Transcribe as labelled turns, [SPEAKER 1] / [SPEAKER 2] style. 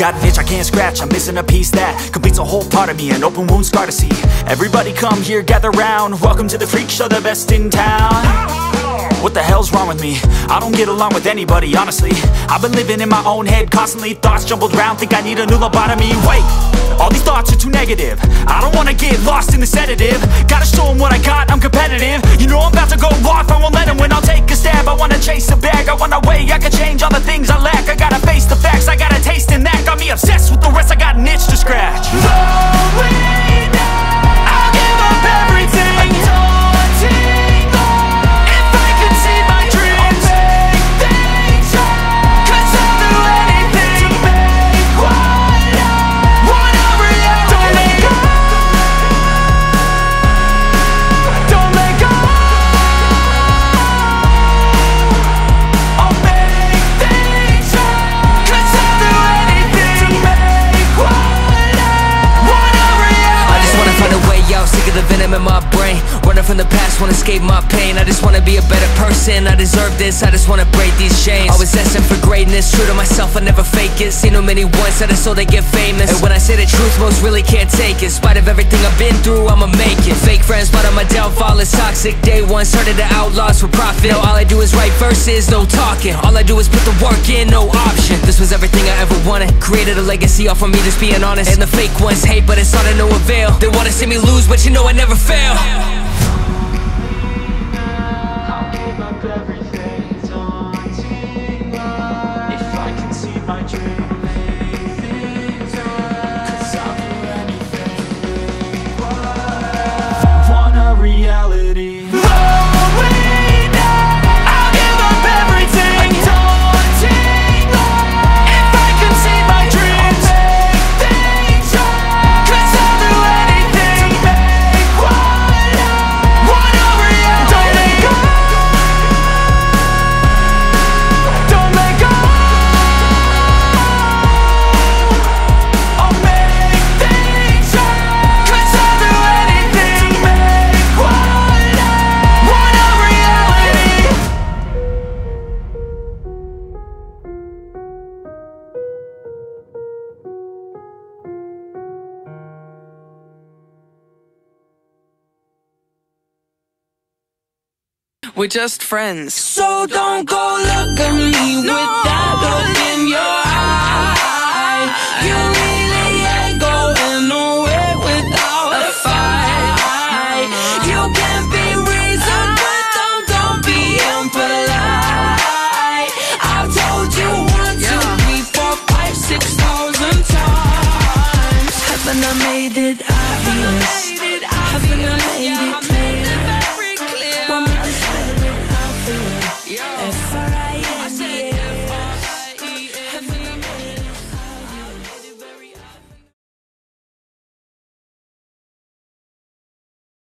[SPEAKER 1] got an itch I can't scratch, I'm missing a piece that completes a whole part of me, an open wound scar to see. Everybody come here, gather round, welcome to the freak show, the best in town. What the hell's wrong with me? I don't get along with anybody, honestly. I've been living in my own head constantly, thoughts jumbled round, think I need a new lobotomy. Wait, all these thoughts are too negative, I don't wanna get lost in the sedative. Gotta show them what I got, I'm competitive. You know I'm about to go off, I won't let them win, I'll take a stab. I wanna chase a bag, I want a way I can change all the things I lack. I gotta face the facts, I got a taste in that. Got me obsessed with the rest, I got an itch to scratch. Slowly now, I'll give up everything.
[SPEAKER 2] The venom in my brain, running from the past, wanna escape my pain. I just wanna be a better person, I deserve this, I just wanna break these chains. Always asking for greatness, true to myself, I never fake it. Seen too many once that is so they get famous. And when I say the truth, most really can't take it. In spite of everything I've been through, I'ma make it. Fake friends, but on my downfall is toxic. Day one, started to outlaws for profit. Now all I do is write verses, no talking. All I do is put the work in, no option. This was everything I ever wanted, created a legacy off of me just being honest. And the fake ones hate, but it's all to no avail. They wanna see me lose, but you know I never fail.
[SPEAKER 1] I'll give up everything, daunting if I can see my dream. Make things right, 'cause I'll do anything. Want a reality.
[SPEAKER 3] We're just friends.
[SPEAKER 2] So don't go look at me with that look in your eye. You really ain't going nowhere without a fight. You can be reasoned, but don't be impolite. I've told you 1, 2, 3, 4, 5, 6,000 times. Haven't I made it obvious? Haven't I made it clear?